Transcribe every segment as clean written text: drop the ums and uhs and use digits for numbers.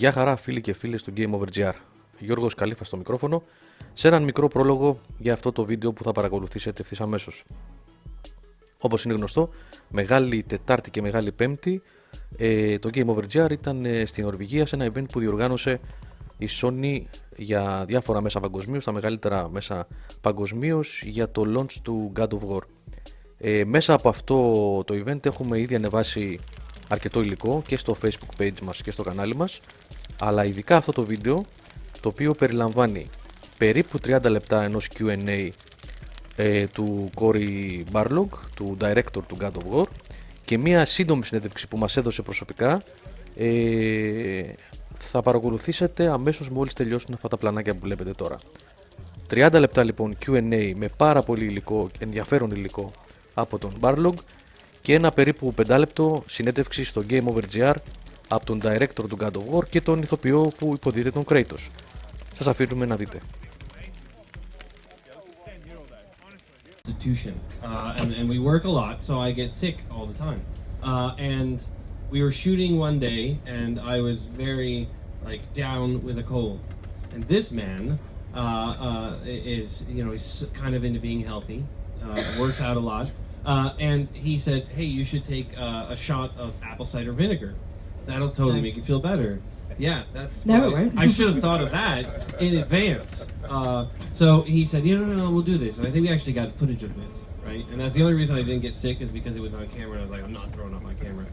Γεια χαρά φίλοι και φίλες του GameOver.gr. Γιώργος Καλήφας στο μικρόφωνο, σε έναν μικρό πρόλογο για αυτό το βίντεο που θα παρακολουθήσετε ευθύς αμέσως. Όπως είναι γνωστό, Μεγάλη Τετάρτη και Μεγάλη Πέμπτη το GameOver.gr ήταν στην Νορβηγία σε ένα event που διοργάνωσε η Sony για διάφορα μέσα παγκοσμίως, τα μεγαλύτερα μέσα παγκοσμίως για το launch του God of War. Μέσα από αυτό το event έχουμε ήδη ανεβάσει αρκετό υλικό και στο Facebook page μας και στο κανάλι μας, αλλά ειδικά αυτό το βίντεο, το οποίο περιλαμβάνει περίπου 30 λεπτά ενός Q&A του Cory Barlog, του director του God of War, και μία σύντομη συνέντευξη που μας έδωσε προσωπικά. Θα παρακολουθήσετε αμέσως μόλις τελειώσουν αυτά τα πλανάκια που βλέπετε τώρα. 30 λεπτά λοιπόν Q&A με πάρα πολύ υλικό, ενδιαφέρον υλικό από τον Barlog, και ένα περίπου 5 λεπτό συνέντευξη στο GameOver.gr από τον director του God of War και τον ηθοποιό που υποδίδεται τον Kratos. Σας αφήνουμε να δείτε. And we work a lot, so I get sick all the time. And we were shooting one day, and I was very down with a cold. And this man is, he's kind of into being healthy, works out a lot. And he said, hey, you should take a shot of apple cider vinegar. That'll totally make you feel better. Yeah, that's... No, it won't. I should have thought of that in advance. So he said, no, we'll do this. And I think we actually got footage of this, right? And that's the only reason I didn't get sick is because it was on camera. And I was like, I'm not throwing off my camera.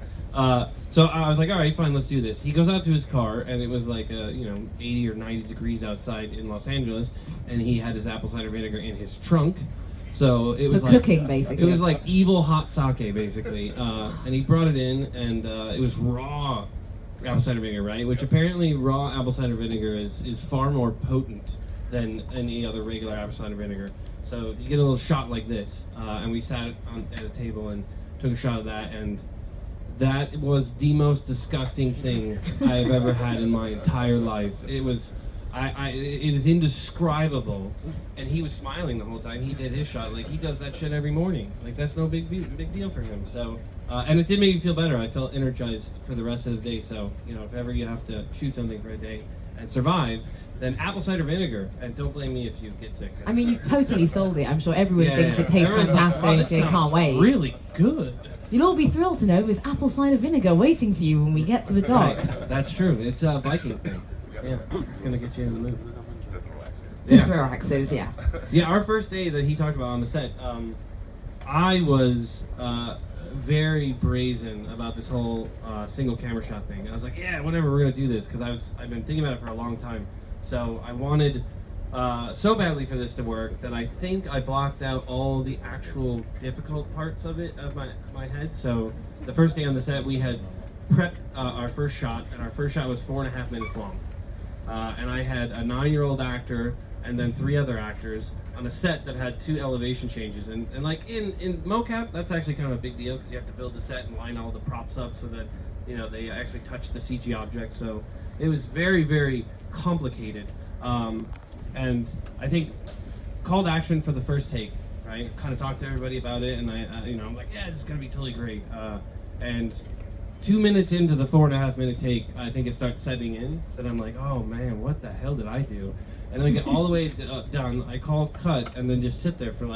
So I was like, all right, fine, let's do this. He goes out to his car, and it was 80 or 90 degrees outside in Los Angeles, and he had his apple cider vinegar in his trunk. So it was like cooking, basically. It was like evil hot sake, basically. And he brought it in, and it was raw apple cider vinegar, right? Which apparently raw apple cider vinegar is far more potent than any other regular apple cider vinegar. So you get a little shot like this, and we sat at a table and took a shot of that, and that was the most disgusting thing I've ever had in my entire life. It was. It is indescribable, and he was smiling the whole time he did his shot. Like, he does that shit every morning. Like, that's no big deal for him. So, and it did make me feel better. I felt energized for the rest of the day. So, if ever you have to shoot something for a day and survive, then apple cider vinegar. And don't blame me if you get sick. I mean, you totally sold it. I'm sure everyone thinks it tastes fantastic. They can't wait. Really good. You'll all be thrilled to know there's apple cider vinegar waiting for you when we get to the dock. Right. That's true. It's a Viking thing. Yeah, it's gonna get you in the mood. Deathroaxes, yeah. Yeah, our first day that he talked about on the set, I was very brazen about this whole single camera shot thing. I was like, yeah, whatever, we're gonna do this, because I've been thinking about it for a long time. So I wanted so badly for this to work that I think I blocked out all the actual difficult parts of it, of my head. So the first day on the set, we had prepped our first shot, and our first shot was 4.5 minutes long. And I had a 9-year-old actor and then 3 other actors on a set that had 2 elevation changes. And like in mocap, that's actually kind of a big deal because you have to build the set and line all the props up so that, they actually touch the CG object. So it was very, very complicated. And I think call to action for the first take, right? Kind of talked to everybody about it, and I'm like, yeah, this is gonna be totally great. And 2 minutes into the 4.5 minute take, I think it starts setting in that I'm like, oh man, what the hell did I do? And then I get all the way done, I call cut, and then just sit there for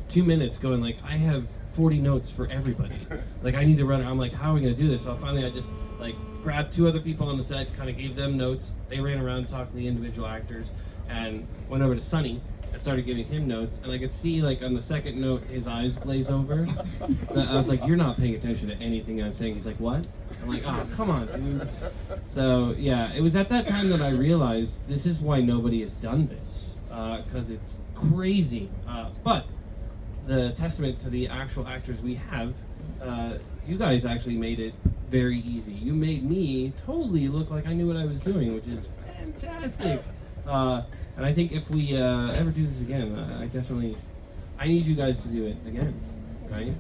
2 minutes going I have 40 notes for everybody. I need to run it. I'm like, how are we gonna do this? So finally I just grabbed 2 other people on the set, kind of gave them notes. They ran around and talked to the individual actors, and went over to Sonny and started giving him notes, and I could see on the second note his eyes glaze over. I was like, you're not paying attention to anything I'm saying. He's like, what? I'm like, oh, come on, dude. So yeah, it was at that time that I realized this is why nobody has done this, because it's crazy. But the testament to the actual actors we have, you guys actually made it very easy. You made me totally look like I knew what I was doing, which is fantastic. And I think if we ever do this again, I need you guys to do it again, right?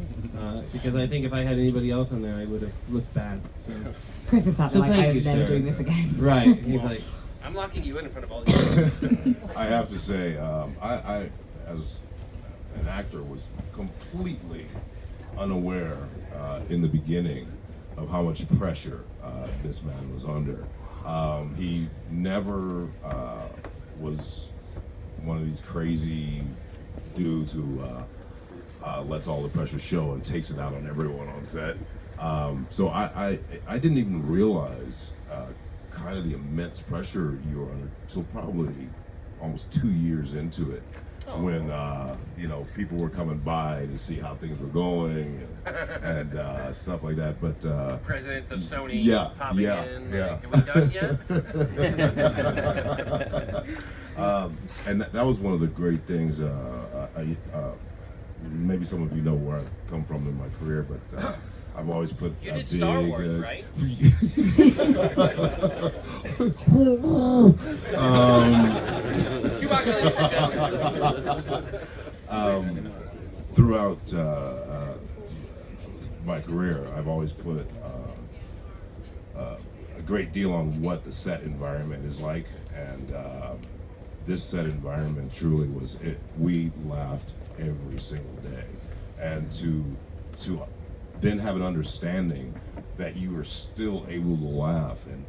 Because I think if I had anybody else on there, I would have looked bad. So. Chris is like, I'm never doing this again. Right. He's like, I'm locking you in front of all these people. I have to say, I as an actor was completely unaware in the beginning of how much pressure this man was under. He never was one of these crazy dudes who lets all the pressure show and takes it out on everyone on set. So I didn't even realize kind of the immense pressure you were under until probably almost 2 years into it, when you know, people were coming by to see how things were going and stuff like that. But Presidents of Sony popping in. Yeah. Like, are we done yet? And that was one of the great things. Maybe some of you know where I've come from in my career, but I've always put You a did big, Star Wars, right? Throughout my career, I've always put a great deal on what the set environment is like, and this set environment truly was it. We laughed every single day, and to then have an understanding that you were still able to laugh and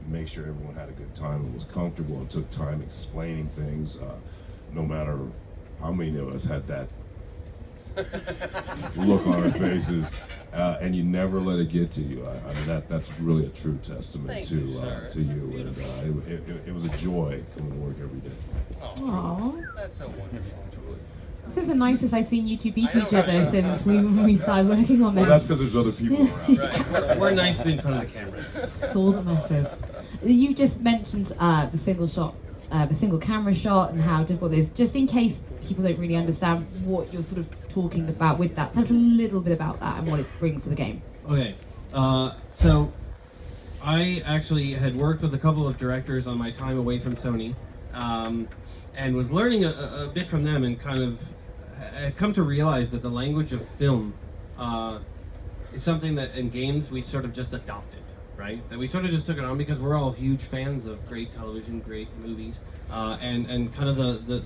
make sure everyone had a good time and was comfortable and took time explaining things, no matter how many of us had that look on our faces, and you never let it get to you. I mean, that's really a true testament Thank to you, sir. to you, and it was a joy coming to work every day. Aww. That's so wonderful. This is the nicest I've seen you two beat each other since we started working on Well, this. that's because there's other people around. Right. We're nice to be in front of the cameras. That's all that matters. You just mentioned the single camera shot and how difficult it is. Just in case people don't really understand what you're sort of talking about with that, tell us a little bit about that and what it brings to the game. Okay, so I actually had worked with a couple of directors on my time away from Sony, and was learning a bit from them, and kind of had come to realize that the language of film is something that in games we sort of just adopted, right? That we sort of just took it on because we're all huge fans of great television, great movies, and kind of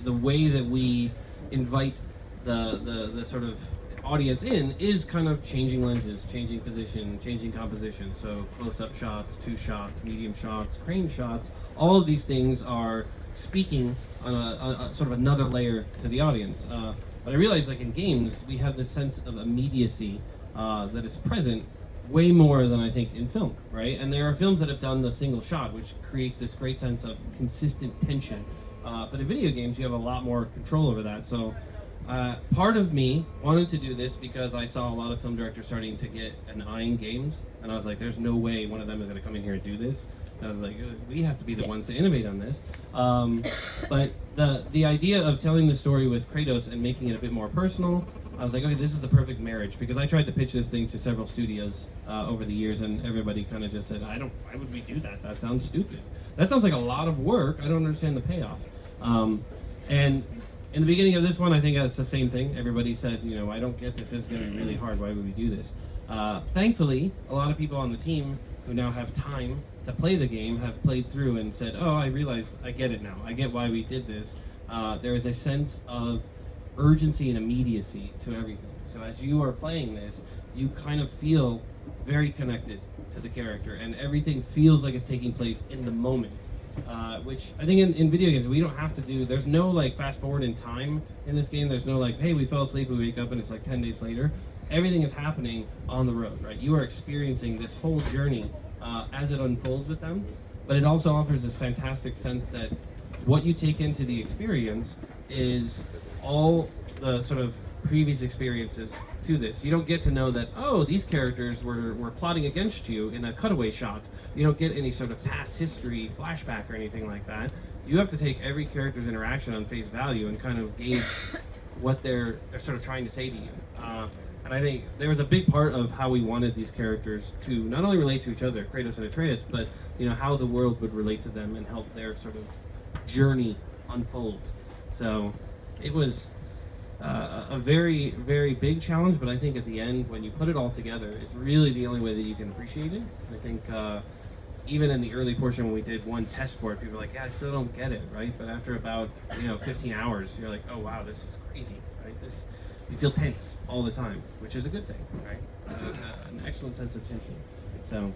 the way that we invite the sort of audience in is kind of changing lenses, changing position, changing composition. So close-up shots, two shots, medium shots, crane shots. All of these things are speaking on a sort of another layer to the audience. But I realized, like in games, we have this sense of immediacy that is present way more than I think in film, right? And there are films that have done the single shot, which creates this great sense of consistent tension. But in video games, you have a lot more control over that. So part of me wanted to do this because I saw a lot of film directors starting to get an eye in games, and I was like, there's no way one of them is going to come in here and do this. And I was like, we have to be the ones to innovate on this. But the idea of telling the story with Kratos and making it a bit more personal, I was like, okay, this is the perfect marriage, because I tried to pitch this thing to several studios over the years, and everybody kind of just said, why would we do that? That sounds stupid. That sounds like a lot of work. I don't understand the payoff. And in the beginning of this one, I think it's the same thing. Everybody said, I don't get this. This is going to be really hard. Why would we do this? Thankfully, a lot of people on the team who now have time to play the game have played through and said, oh, I realize, I get it now. I get why we did this. There is a sense of urgency and immediacy to everything. So as you are playing this, you kind of feel very connected to the character, and everything feels like it's taking place in the moment. Which I think in video games, we don't have to do, there's no like fast forward in time in this game. There's no like, hey, we fell asleep, we wake up and it's like 10 days later. Everything is happening on the road, right? You are experiencing this whole journey as it unfolds with them, but it also offers this fantastic sense that what you take into the experience is all the sort of previous experiences to this. You don't get to know that, oh, these characters were plotting against you in a cutaway shot. You don't get any sort of past history flashback or anything like that. You have to take every character's interaction on face value and kind of gauge what they're sort of trying to say to you. And I think there was a big part of how we wanted these characters to not only relate to each other, Kratos and Atreus, but how the world would relate to them and help their sort of journey unfold. So it was a very, very big challenge, but I think at the end, when you put it all together, it's really the only way that you can appreciate it. I think even in the early portion when we did one test for it, people were like, yeah, I still don't get it, right? But after about 15 hours, you're like, oh wow, this is crazy, right? You feel tense all the time, which is a good thing, right? An excellent sense of tension. So.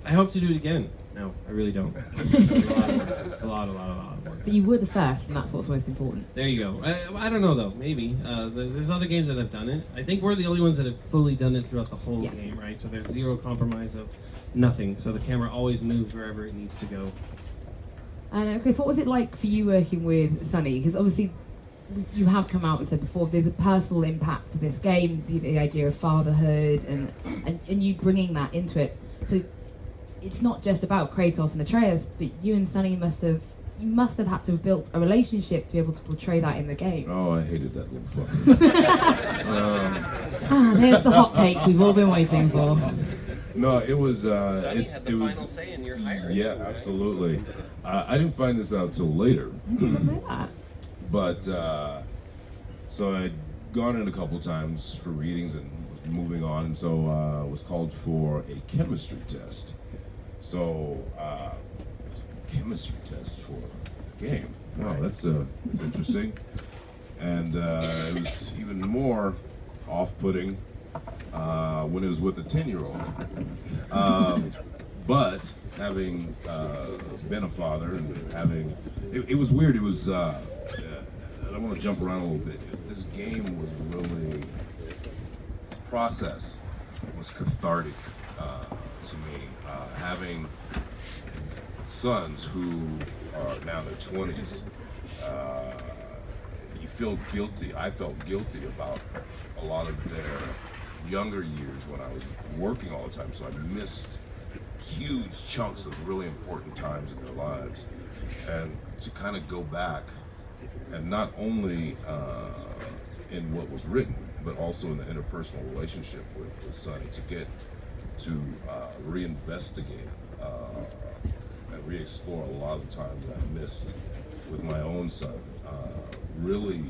I hope to do it again. No, I really don't. It's a lot of work. But you were the first, and that's what's most important. There you go. I don't know though. Maybe there's other games that have done it. I think we're the only ones that have fully done it throughout the whole game, right? So there's zero compromise of nothing. So the camera always moves wherever it needs to go. And Chris, what was it like for you working with Sunny? Because obviously, you have come out and said before there's a personal impact to this game, the idea of fatherhood, and you bringing that into it. So it's not just about Kratos and Atreus, but you and Sunny must have had to have built a relationship to be able to portray that in the game. Oh, I hated that little fucker. There's the hot take we've all been waiting for. No, it was. Sonny It had the was. final say in your hiring. Yeah, absolutely. I didn't find this out till later. I didn't know that. But so I'd gone in a couple times for readings and was moving on, and so was called for a chemistry test. So chemistry test for a game. Wow, that's interesting. And it was even more off-putting when it was with a 10-year-old. But having been a father and having, it was weird. It was. I want to jump around a little bit. This game was really, this process was cathartic to me. Having sons who are now in their 20s, you feel guilty. I felt guilty about a lot of their younger years when I was working all the time, so I missed huge chunks of really important times in their lives. And to kind of go back, and not only in what was written, but also in the interpersonal relationship with Sonny, to get to reinvestigate and re-explore a lot of the times that I missed with my own son, really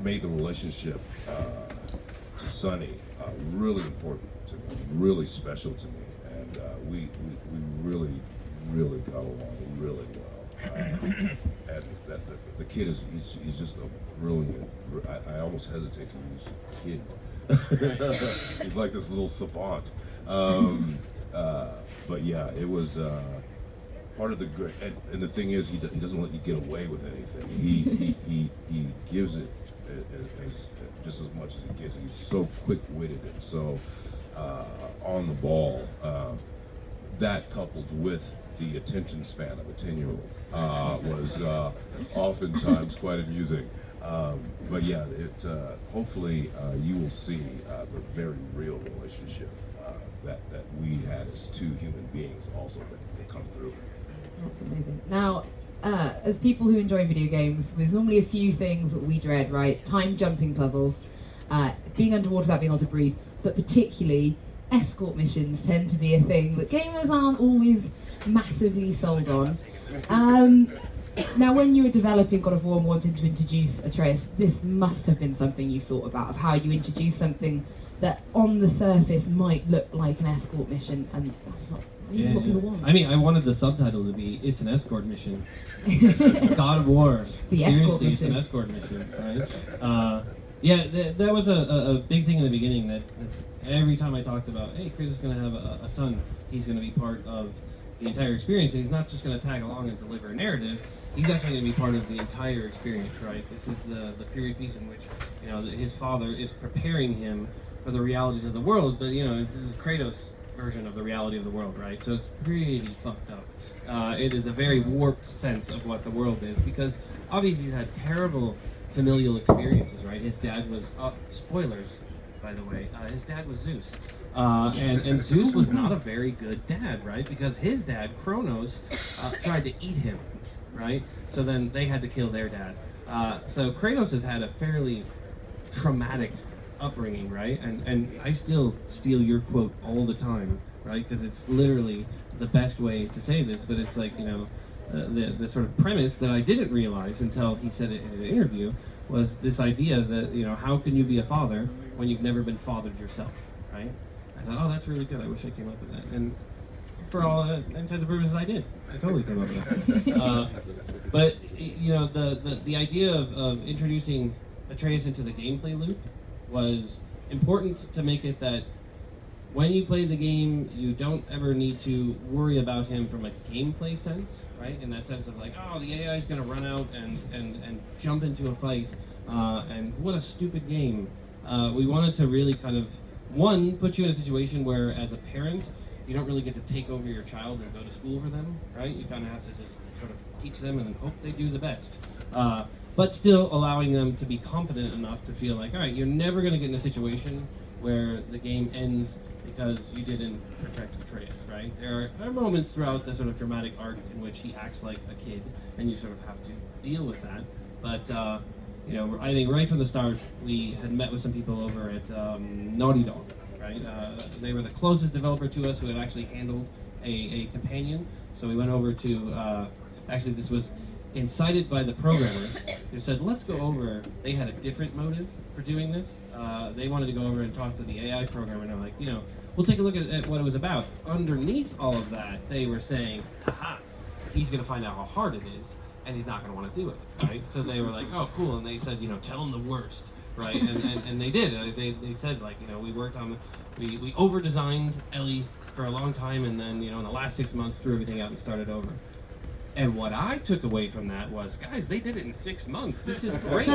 made the relationship to Sonny really important to me, really special to me, and we really got along really well. And that the kid he's just a brilliant. I almost hesitate to use kid. He's like this little savant. But yeah, it was part of the great. And the thing is, he doesn't let you get away with anything. He gives it as just as much as he gets. He's so quick-witted and so on the ball. That coupled with the attention span of a 10-year-old was oftentimes quite amusing. But yeah, hopefully you will see the very real relationship that we had as two human beings also that will come through. That's amazing. Now, as people who enjoy video games, there's normally a few things that we dread, right? Time jumping puzzles, being underwater without being able to breathe, but particularly escort missions tend to be a thing that gamers aren't always massively sold on. Now, when you were developing God of War and wanting to introduce Atreus, this must have been something you thought about, of how you introduce something that on the surface might look like an escort mission, and that's not really what people want. I mean, I wanted the subtitle to be, "It's an escort mission." God of War. The Seriously, escort it's an mission. escort mission, right? Yeah, that was a big thing in the beginning, that every time I talked about, hey, Kratos is going to have a son, he's going to be part of the entire experience, and he's not just going to tag along and deliver a narrative, he's actually going to be part of the entire experience, right? This is the period piece in which, you know, his father is preparing him for the realities of the world, but, you know, this is Kratos' version of the reality of the world, right? So it's pretty fucked up. It is a very warped sense of what the world is, because obviously he's had terrible familial experiences, right? His dad was, spoilers, by the way, his dad was Zeus. And Zeus was not a very good dad, right? Because his dad, Kronos, tried to eat him, right? So then they had to kill their dad. So Kratos has had a fairly traumatic upbringing, right? And I still steal your quote all the time, right? Because it's literally the best way to say this, but it's like, you know, the sort of premise that I didn't realize until he said it in an interview was this idea that, you know, how can you be a father when you've never been fathered yourself, right? I thought, oh, that's really good. I wish I came up with that. And for all intents and purposes, I did. I totally came up with that. But, you know, the idea of introducing Atreus into the gameplay loop was important to make it that when you play the game, you don't ever need to worry about him from a gameplay sense, right? In that sense of like, oh, the AI is going to run out and jump into a fight, and what a stupid game. We wanted to really kind of, one, put you in a situation where, as a parent, you don't really get to take over your child and go to school for them, right? You kind of have to just sort of teach them and hope they do the best. But still allowing them to be competent enough to feel like, all right, you're never going to get in a situation where the game ends because you didn't protect Atreus, right? There are moments throughout the sort of dramatic arc in which he acts like a kid, and you sort of have to deal with that. But you know, I think right from the start, we had met with some people over at Naughty Dog, right? They were the closest developer to us who had actually handled a companion. So we went over to, actually this was incited by the programmers who said, let's go over. They had a different motive for doing this. They wanted to go over and talk to the AI programmer, and they're like, you know, we'll take a look at what it was about. Underneath all of that, they were saying, haha, he's going to find out how hard it is, and he's not going to want to do it, right? So they were like, oh, cool, and they said, you know, tell him the worst, right? And they did. They said, like, you know, we worked on, we over-designed Ellie for a long time, and then, you know, in the last 6 months, threw everything out and started over. And what I took away from that was, guys, they did it in 6 months. This is great.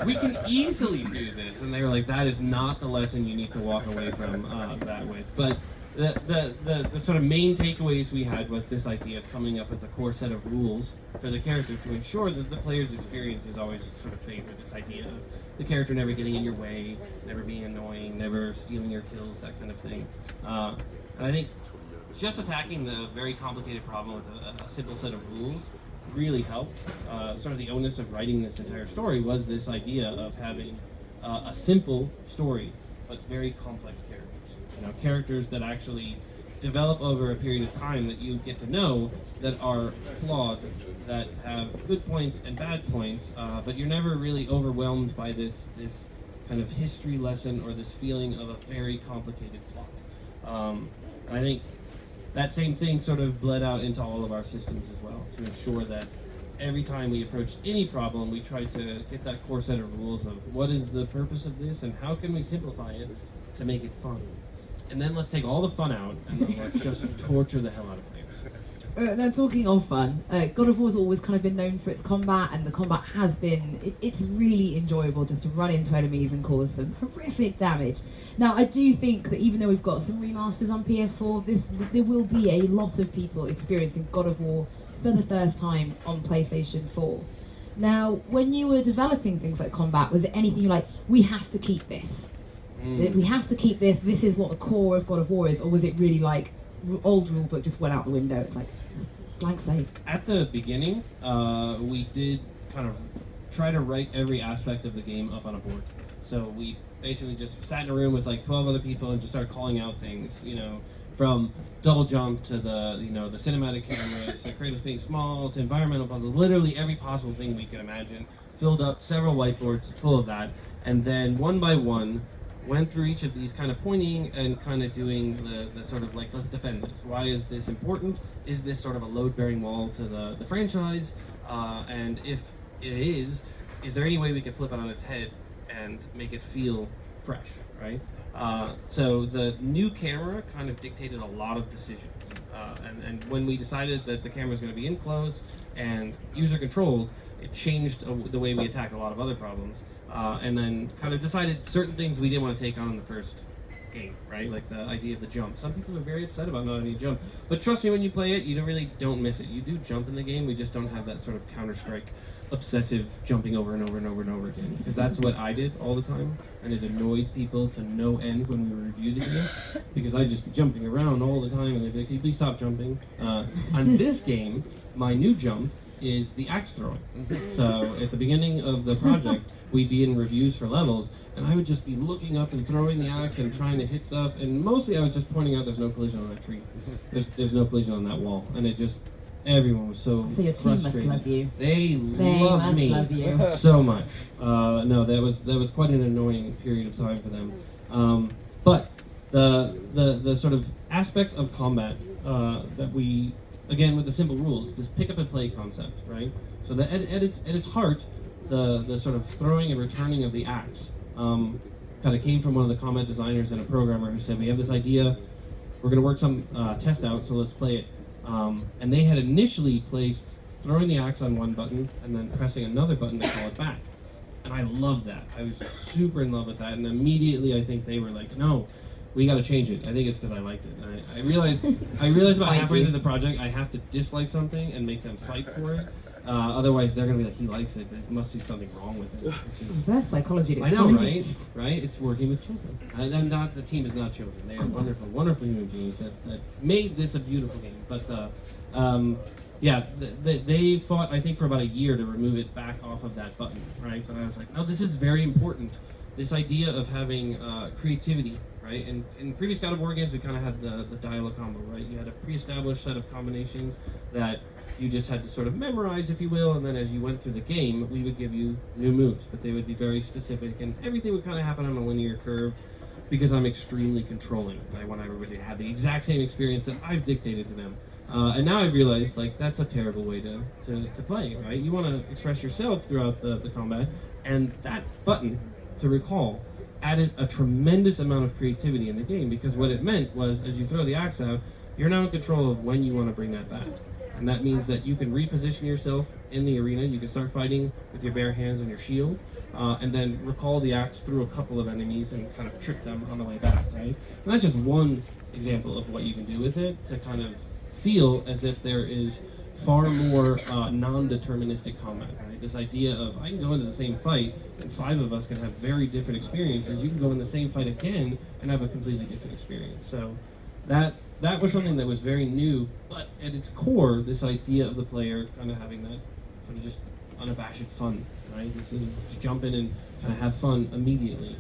We can easily do this. And they were like, that is not the lesson you need to walk away from that with. But the sort of main takeaways we had was this idea of coming up with a core set of rules for the character to ensure that the player's experience is always sort of favored. This idea of the character never getting in your way, never being annoying, never stealing your kills, that kind of thing. And I think just attacking the very complicated problem with a simple set of rules really helped. Sort of the onus of writing this entire story was this idea of having a simple story, but very complex characters. You know, characters that actually develop over a period of time that you get to know, that are flawed, that have good points and bad points, but you're never really overwhelmed by this kind of history lesson or this feeling of a very complicated plot. And I think that same thing sort of bled out into all of our systems as well, to ensure that every time we approached any problem, we tried to get that core set of rules of what is the purpose of this and how can we simplify it to make it fun. And then let's take all the fun out and then let's just torture the hell out of players. Now, talking of fun, God of War's always kind of been known for its combat, and the combat has been, it's really enjoyable just to run into enemies and cause some horrific damage. Now, I do think that even though we've got some remasters on PS4, there will be a lot of people experiencing God of War for the first time on PlayStation 4. Now, when you were developing things like combat, was it anything you're like, we have to keep this? We have to keep this, this is what the core of God of War is, or was it really like, old rulebook just went out the window, it's like, blank slate? At the beginning, we did kind of try to write every aspect of the game up on a board. So we basically just sat in a room with like 12 other people and just started calling out things, you know, from double jump to the, you know, the cinematic cameras, to Kratos being small, to environmental puzzles, literally every possible thing we could imagine. Filled up several whiteboards full of that, and then one by one, went through each of these kind of pointing and kind of doing the sort of like, let's defend this. Why is this important? Is this sort of a load-bearing wall to the franchise? And if it is there any way we can flip it on its head and make it feel fresh, right? So the new camera kind of dictated a lot of decisions. And when we decided that the camera was going to be in close and user-controlled, it changed the way we attacked a lot of other problems. And then kind of decided certain things we didn't want to take on in the first game, right? Like the idea of the jump. Some people are very upset about not having to jump. But trust me, when you play it, you really don't miss it. You do jump in the game, we just don't have that sort of Counter-Strike obsessive jumping over and over and over and over again. Because that's what I did all the time, and it annoyed people to no end when we reviewed the game, because I'd just be jumping around all the time, and they'd be like, can you please stop jumping? On this game, my new jump is the axe throwing. So at the beginning of the project, we'd be in reviews for levels, and I would just be looking up and throwing the axe and trying to hit stuff, and mostly I was just pointing out there's no collision on that tree. There's no collision on that wall, and it just, everyone was so your team frustrated. must love you. They must love me love you. so much. No, that was quite an annoying period of time for them. But the sort of aspects of combat that we, again with the simple rules, this pick up and play concept, right? So that at its heart, the sort of throwing and returning of the axe kind of came from one of the combat designers and a programmer who said, we have this idea, we're going to work some test out, so let's play it. And they had initially placed throwing the axe on one button and then pressing another button to call it back. And I loved that. I was super in love with that. And immediately I think they were like, no, we got to change it. I think it's because I liked it. And I realized about halfway through the project, I have to dislike something and make them fight for it. Otherwise, they're going to be like, he likes it. There must be something wrong with it. Which is, Reverse psychology. I know, right? Right? It's working with children. And not the team is not children. They are wonderful, wonderful human beings that made this a beautiful game. But yeah, they fought, I think, for about a year to remove it back off of that button, right? But I was like, no, this is very important. This idea of having creativity, right? And in previous God of War games, we kind of had the dialogue combo, right? You had a pre-established set of combinations that you just had to sort of memorize, if you will, and then as you went through the game, we would give you new moves, but they would be very specific, and everything would kind of happen on a linear curve because I'm extremely controlling. I want everybody to have the exact same experience that I've dictated to them. And now I've realized, like, that's a terrible way to play, right? You want to express yourself throughout the combat, and that button, to recall, added a tremendous amount of creativity in the game, because what it meant was, as you throw the axe out, you're now in control of when you want to bring that back. And that means that you can reposition yourself in the arena, you can start fighting with your bare hands and your shield, and then recall the axe through a couple of enemies and kind of trick them on the way back, right? And that's just one example of what you can do with it to kind of feel as if there is far more non-deterministic combat, right? This idea of, I can go into the same fight and 5 of us can have very different experiences. You can go in the same fight again and have a completely different experience. So that was something that was very new, but at its core, this idea of the player kind of having that sort of just unabashed fun, right? This is just jump in and kind of have fun immediately.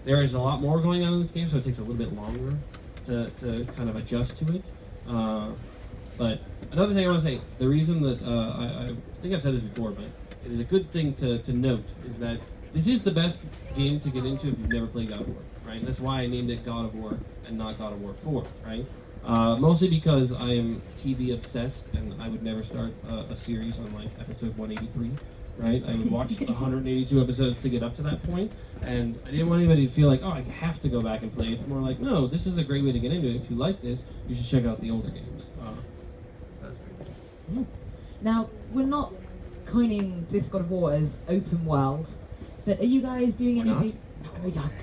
There is a lot more going on in this game, so it takes a little bit longer to kind of adjust to it. But another thing I want to say, the reason that I think I've said this before, but it is a good thing to note, is that this is the best game to get into if you've never played God of War, right? And that's why I named it God of War and not God of War 4, right? Mostly because I am TV obsessed, and I would never start a series on like episode 183, right? I would watch 182 episodes to get up to that point, and I didn't want anybody to feel like, oh, I have to go back and play. It's more like, no, this is a great way to get into it. If you like this, you should check out the older games. Now, we're not coining this God of War as open world, but are you guys doing anything?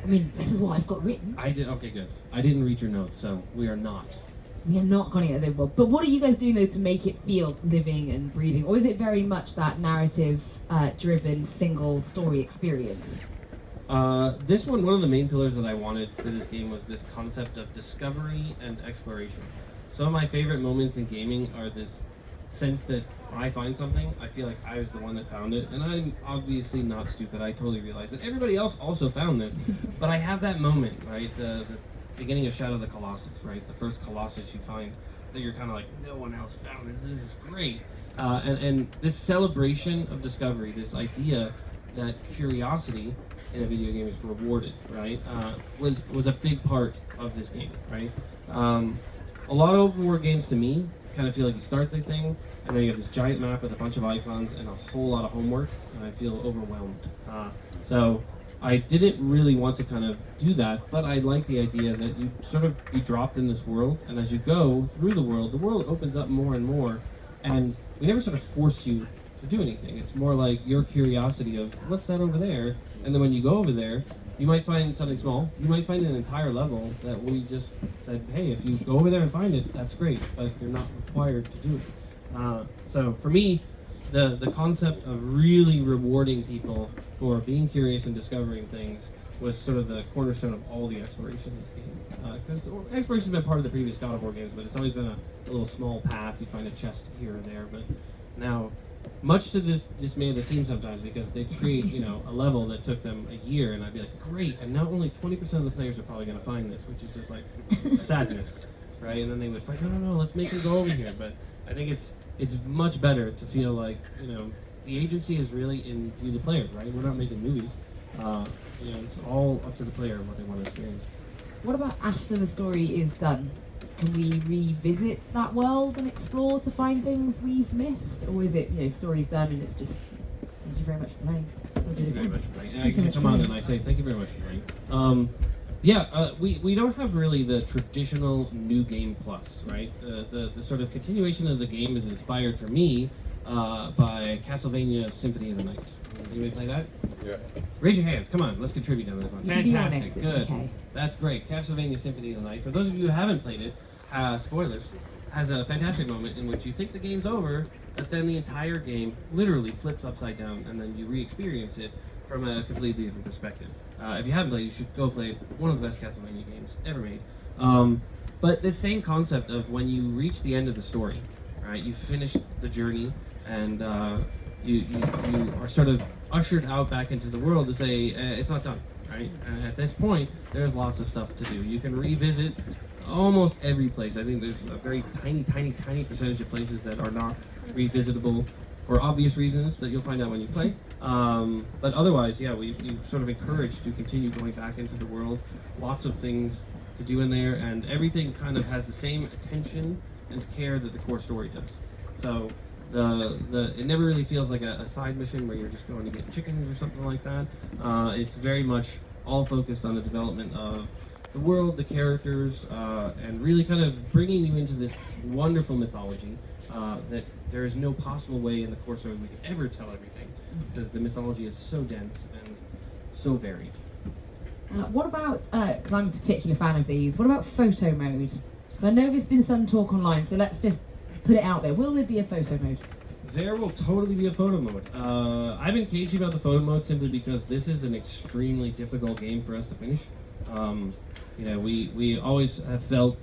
I mean, this is what I've got written. Okay, good. I didn't read your notes, so we are not. We are not coining it as open world. But what are you guys doing, though, to make it feel living and breathing? Or is it very much that narrative-driven, single story experience? This one of the main pillars that I wanted for this game was this concept of discovery and exploration. Some of my favorite moments in gaming are this sense that when I find something, I feel like I was the one that found it, and I'm obviously not stupid. I totally realize that everybody else also found this, but I have that moment, right? The beginning of Shadow of the Colossus, right? The first Colossus you find that you're kind of like, no one else found this. This is great, and this celebration of discovery, this idea that curiosity in a video game is rewarded, right? Was a big part of this game, right? A lot of open world games to me kind of feel like you start the thing and then you have this giant map with a bunch of icons and a whole lot of homework, and I feel overwhelmed. So I didn't really want to kind of do that, but I like the idea that you sort of be dropped in this world, and as you go through the world opens up more and more, and we never sort of force you to do anything. It's more like your curiosity of, what's that over there? And then when you go over there, you might find something small. You might find an entire level that we just said, hey, if you go over there and find it, that's great, but you're not required to do it. So for me, the concept of really rewarding people for being curious and discovering things was sort of the cornerstone of all the exploration in this game. Because exploration's been part of the previous God of War games, but it's always been a little small path. You'd find a chest here or there, but now, much to this dismay of the team sometimes, because they'd create, a level that took them a year, and I'd be like, great, and now only 20% of the players are probably going to find this, which is just like sadness, right? And then they would fight, no, let's make them go over here. But I think it's much better to feel like, the agency is really in you, the player, right? We're not making movies. It's all up to the player and what they want to experience. What about after the story is done? Can we revisit that world and explore to find things we've missed? Or is it, story's done and it's just, thank you very much for playing? Thank you very much for playing. I can come on and I say thank you very much for playing. We don't have really the traditional new game plus, right? The sort of continuation of the game is inspired for me by Castlevania Symphony of the Night. Anybody play that? Yeah. Raise your hands. Come on, let's contribute on this one. You can be Fantastic. honest, it's Good. okay. That's great. Castlevania Symphony of the Night. For those of you who haven't played it, spoilers, has a fantastic moment in which you think the game's over, but then the entire game literally flips upside down, and then you re-experience it from a completely different perspective. If you haven't played, you should go play one of the best Castlevania games ever made. But the same concept of when you reach the end of the story, right? You finish the journey, and you are sort of ushered out back into the world to say it's not done, right? And at this point, there's lots of stuff to do. You can revisit almost every place. I think there's a very tiny percentage of places that are not revisitable for obvious reasons that you'll find out when you play. But otherwise, yeah, we sort of encourage to continue going back into the world. Lots of things to do in there, and everything kind of has the same attention and care that the core story does. So it never really feels like a side mission where you're just going to get chickens or something like that. It's very much all focused on the development of the world, the characters, and really kind of bringing you into this wonderful mythology that there is no possible way in the core story we could ever tell everything, because the mythology is so dense and so varied. What about, because I'm a particular fan of these, what about photo mode? 'Cause I know there's been some talk online, so let's just put it out there. Will there be a photo mode? There will totally be a photo mode. I've been cagey about the photo mode simply because this is an extremely difficult game for us to finish. We always have felt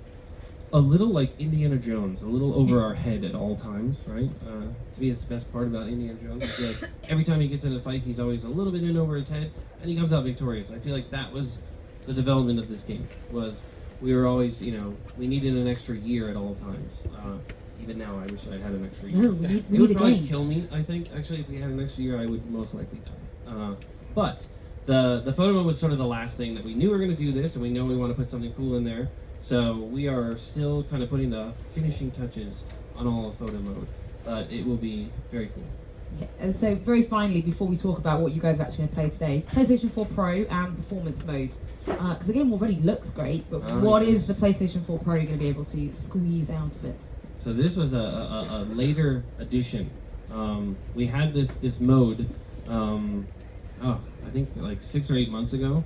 a little like Indiana Jones, a little over our head at all times, right? To me, it's the best part about Indiana Jones. I feel like every time he gets in a fight, he's always a little bit in over his head, and he comes out victorious. I feel like that was the development of this game, was we were always, we needed an extra year at all times. Even now, I wish I had an extra year. No, we It need would a probably game. kill me, I think. Actually, if we had an extra year, I would most likely die. But the photo mode was sort of the last thing that we knew we were going to do this, and we know we want to put something cool in there. So we are still kind of putting the finishing touches on all of photo mode, but it will be very cool. Okay, and so very finally, before we talk about what you guys are actually going to play today, PlayStation 4 Pro and performance mode. Because the game already looks great, but what is the PlayStation 4 Pro going to be able to squeeze out of it? So this was a later addition. We had this mode, I think like 6 or 8 months ago,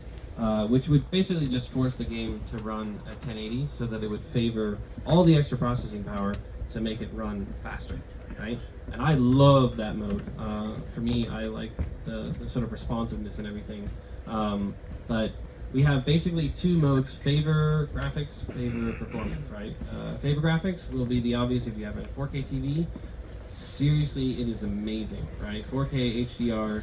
which would basically just force the game to run at 1080 so that it would favor all the extra processing power to make it run faster, right? And I love that mode. For me, I like the sort of responsiveness and everything. But we have basically 2 modes: favor graphics, favor performance, right? Favor graphics will be the obvious if you have a 4K TV. Seriously, it is amazing, right? 4K HDR,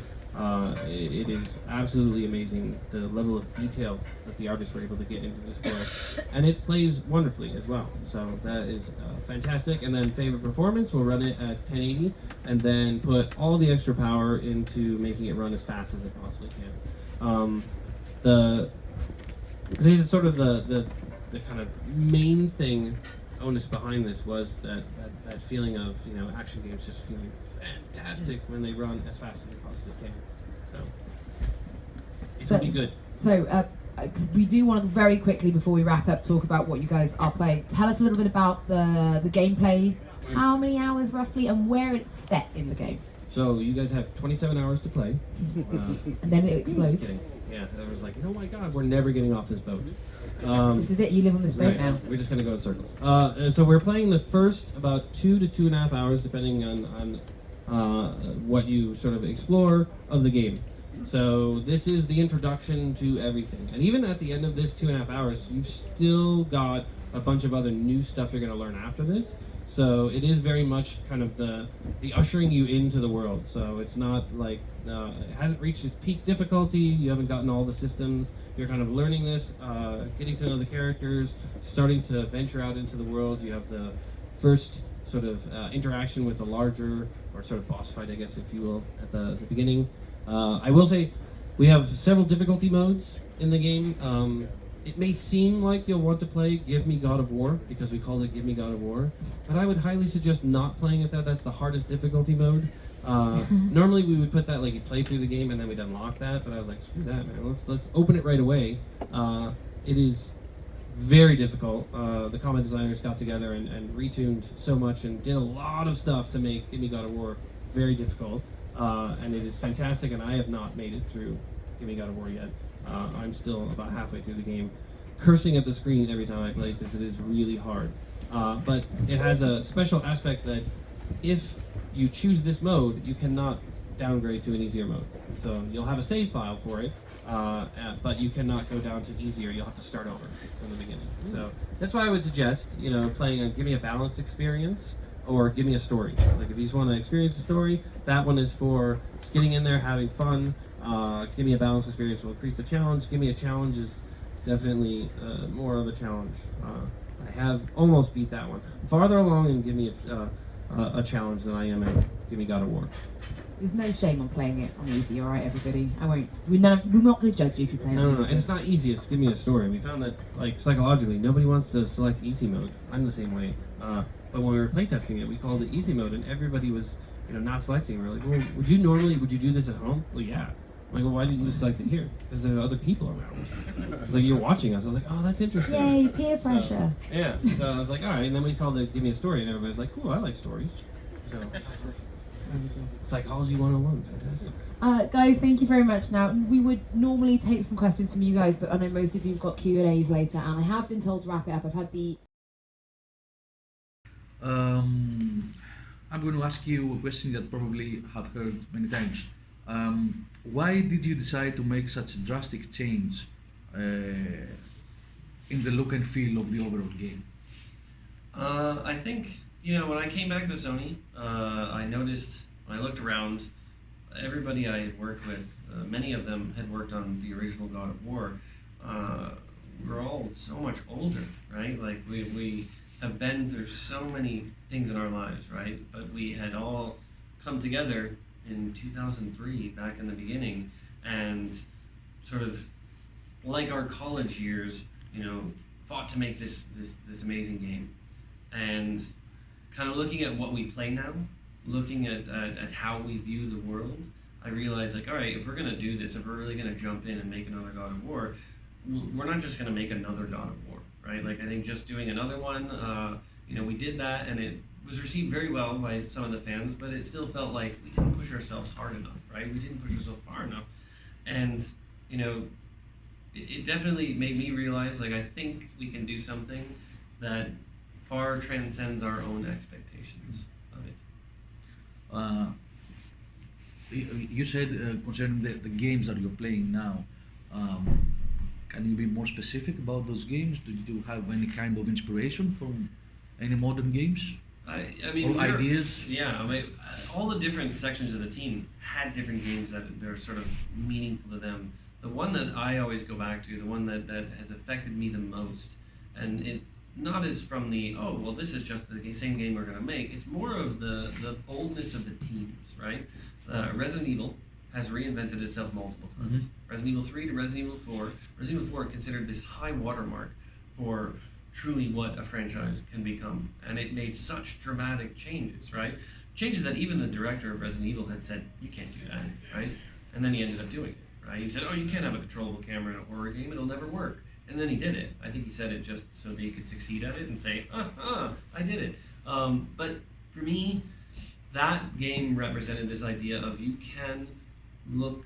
it is absolutely amazing, the level of detail that the artists were able to get into this world. And it plays wonderfully as well, so that is fantastic. And then favor performance, we'll run it at 1080, and then put all the extra power into making it run as fast as it possibly can. This is sort of the kind of main thing, onus behind this was that feeling of action games just feeling fantastic when they run as fast as they possibly can. So it should be good. So we do want to very quickly before we wrap up talk about what you guys are playing. Tell us a little bit about the gameplay. How many hours roughly, and where it's set in the game? So you guys have 27 hours to play. And then it explodes. Just kidding. Yeah, I was like, oh my god, we're never getting off this boat. This is it, you live on this boat Right, now. we're just gonna go in circles. So we're playing the first about 2 to 2.5 hours, depending on what you sort of explore of the game. So this is the introduction to everything, and even at the end of this 2.5 hours, you've still got a bunch of other new stuff you're gonna learn after this. So it is very much kind of the ushering you into the world. So it's not like it hasn't reached its peak difficulty. You haven't gotten all the systems. You're kind of learning this, getting to know the characters, starting to venture out into the world. You have the first sort of interaction with the larger, or sort of boss fight, I guess, if you will, at the beginning. I will say we have several difficulty modes in the game. It may seem like you'll want to play Give Me God of War, because we called it Give Me God of War, but I would highly suggest not playing it that. That's the hardest difficulty mode. Normally we would put that like you play through the game and then we'd unlock that, but I was like, screw that, man. Let's open it right away. It is very difficult. The combat designers got together and retuned so much and did a lot of stuff to make Gimme God of War very difficult. And it is fantastic, and I have not made it through Gimme God of War yet. I'm still about halfway through the game, cursing at the screen every time I play because it is really hard. But it has a special aspect that if you choose this mode, you cannot downgrade to an easier mode. So you'll have a save file for it, but you cannot go down to easier. You'll have to start over from the beginning. So that's why I would suggest, playing give me a balanced experience or give me a story. Like if you just want to experience a story, that one is for just getting in there, having fun. Give me a balanced experience will increase the challenge. Give me a challenge is definitely more of a challenge. I have almost beat that one. Farther along in give me a challenge than I am in Give Me God of War. There's no shame on playing it on easy, all right, everybody. We're not going to judge you if you play it. No. It's not easy. It's give me a story. We found that, like, psychologically, nobody wants to select easy mode. I'm the same way. But when we were playtesting it, we called it easy mode, and everybody was, not selecting. We were like, well, would you do this at home? Well, yeah. I'm like, well, why did you select it here? Because there are other people around. Like, you're watching us. I was like, oh, that's interesting. Yay, peer pressure. So I was like, all right. And then we called it Give Me a Story, and everybody's like, cool, I like stories. So, Psychology 101, fantastic. Guys, thank you very much. Now, we would normally take some questions from you guys, but I know most of you have got Q&As later, and I have been told to wrap it up. I've had the... I'm going to ask you a question that probably have heard many times. Why did you decide to make such a drastic change in the look and feel of the overall game? I think, when I came back to Sony, I noticed, when I looked around, everybody I had worked with, many of them had worked on the original God of War. We're all so much older, right? Like, we have been through so many things in our lives, right? But we had all come together in 2003, back in the beginning, and sort of, like our college years, fought to make this amazing game. And kind of looking at what we play now, looking at how we view the world, I realized, like, all right, if we're going to do this, if we're really going to jump in and make another God of War, we're not just going to make another God of War, right? Like, I think just doing another one, we did that, and it was received very well by some of the fans, but it still felt like we didn't push ourselves hard enough, right? We didn't push ourselves far enough. And, it definitely made me realize, like, I think we can do something that far transcends our own expectations of it. You said concerning the games that you're playing now, can you be more specific about those games? Did you have any kind of inspiration from any modern games? I mean, or ideas? Yeah, all the different sections of the team had different games that are sort of meaningful to them. The one that I always go back to, the one that has affected me the most, and it not as from the, oh, well, this is just the same game we're going to make, it's more of the boldness of the teams, right? Resident Evil has reinvented itself multiple times. Mm-hmm. Resident Evil 3 to Resident Evil 4. Resident Evil 4 considered this high watermark for truly what a franchise can become. And it made such dramatic changes, right? Changes that even the director of Resident Evil had said, you can't do that, right? And then he ended up doing it, right? He said, oh, you can't have a controllable camera in a horror game, it'll never work. And then he did it. I think he said it just so that he could succeed at it and say, I did it. But for me, that game represented this idea of you can look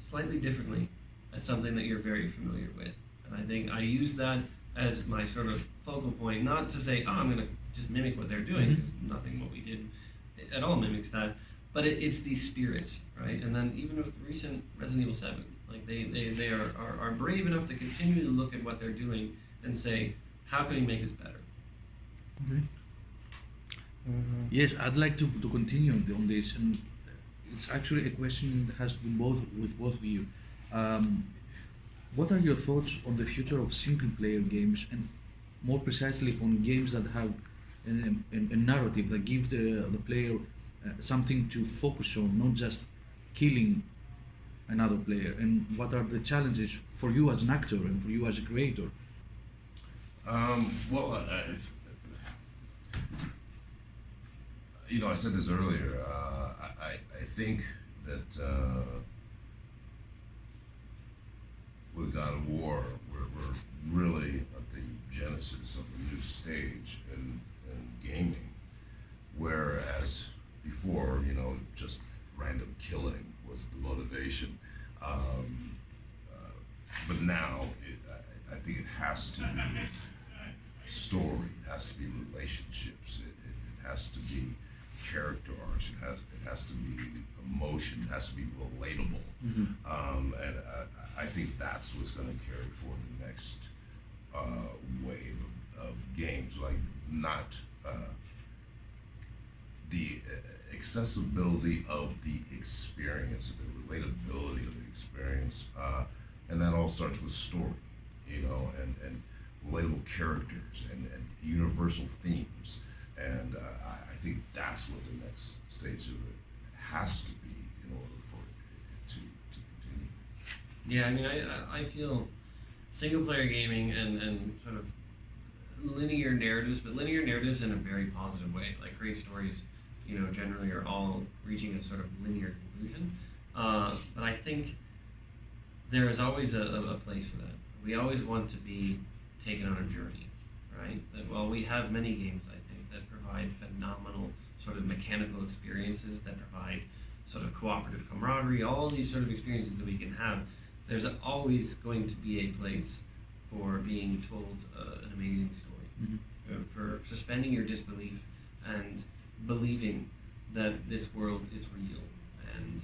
slightly differently at something that you're very familiar with. And I think I use that as my sort of focal point, not to say, oh, I'm going to just mimic what they're doing, because nothing what we did at all mimics that, but it's the spirit, right? And then even with recent Resident Evil 7, like they are brave enough to continue to look at what they're doing and say, how can we make this better? Okay. Yes, I'd like to continue on this, and it's actually a question that has to do with both of you. What are your thoughts on the future of single-player games, and more precisely on games that have a narrative that gives the player something to focus on, not just killing another player? And what are the challenges for you as an actor and for you as a creator? I said this earlier. think that with God of War, we're really at the genesis of a new stage in gaming, whereas before, you know, just random killing was the motivation. But now, I think it has to be story, it has to be relationships, it has to be character arcs, it has to be emotion, it has to be relatable. And I think that's what's going to carry forward the next wave of games, like not the accessibility of the experience, the relatability of the experience, and that all starts with story, you know, and relatable characters and universal themes, and I think that's what the next stage of it has to be in order for it to continue. Yeah, I mean, I feel single player gaming and sort of linear narratives, but linear narratives in a very positive way. Like great stories, you know, generally are all reaching a sort of linear conclusion. But I think there is always a place for that. We always want to be taken on a journey, right? That while we have many games, I think, that provide phenomenal sort of mechanical experiences, that provide sort of cooperative camaraderie, all these sort of experiences that we can have, there's always going to be a place for being told an amazing story, for suspending your disbelief and believing that this world is real. And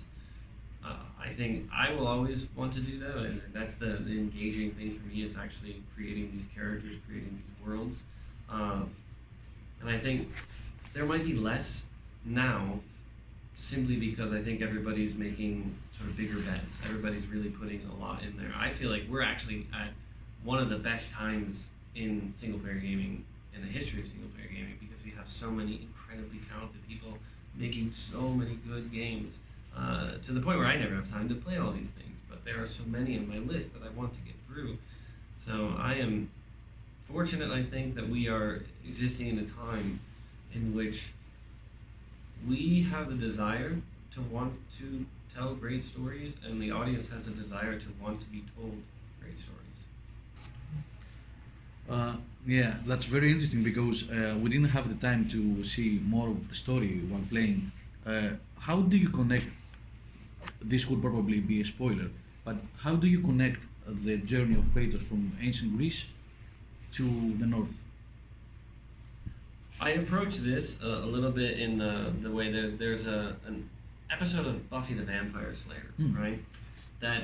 I think I will always want to do that. And that's the engaging thing for me, is actually creating these characters, creating these worlds. And I think there might be less now, simply because I think everybody's making sort of bigger bets. Everybody's really putting a lot in there. I feel like we're actually at one of the best times in single player gaming, in the history of single player gaming, because we have so many incredibly talented people making so many good games, to the point where I never have time to play all these things, but there are so many on my list that I want to get through. So I am fortunate, I think, that we are existing in a time in which we have the desire to want to tell great stories, and the audience has a desire to want to be told great stories. Yeah, that's very interesting, because we didn't have the time to see more of the story while playing. How do you connect, this would probably be a spoiler, but how do you connect the journey of Kratos from ancient Greece to the north? I approach this a little bit in the way that there's an episode of Buffy the Vampire Slayer, right? That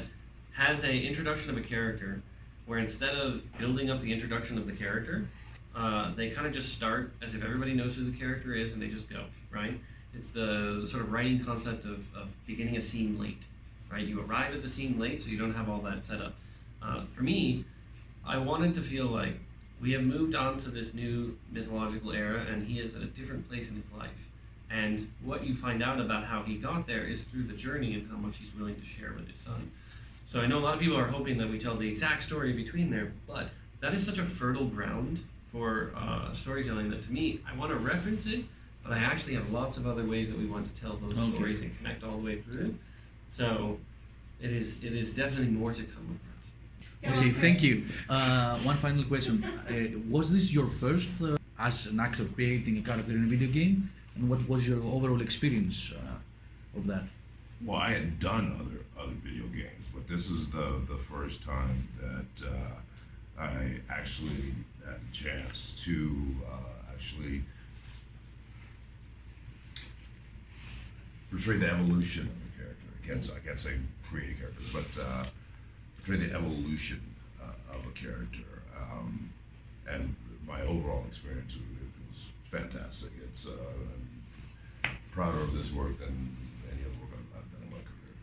has a introduction of a character where, instead of building up the introduction of the character, they kind of just start as if everybody knows who the character is and they just go, right? It's the sort of writing concept of beginning a scene late, right? You arrive at the scene late so you don't have all that set up. For me, I wanted to feel like we have moved on to this new mythological era, and he is at a different place in his life. And what you find out about how he got there is through the journey and how much he's willing to share with his son. So I know a lot of people are hoping that we tell the exact story between there, but that is such a fertile ground for storytelling that, to me, I want to reference it, but I actually have lots of other ways that we want to tell those stories and connect all the way through. So it is definitely more to come with that. Okay, thank you. One final question. Was this your first as an actor creating a character in a video game? And what was your overall experience of that? Well, I had done other video games, but this is the first time that I actually had the chance to actually portray the evolution of a character. I can't say create a character, but portray the evolution of a character. And my overall experience, it was fantastic. It's I'm prouder of this work than any other work I've done in my career.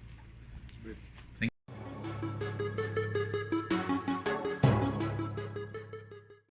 Great.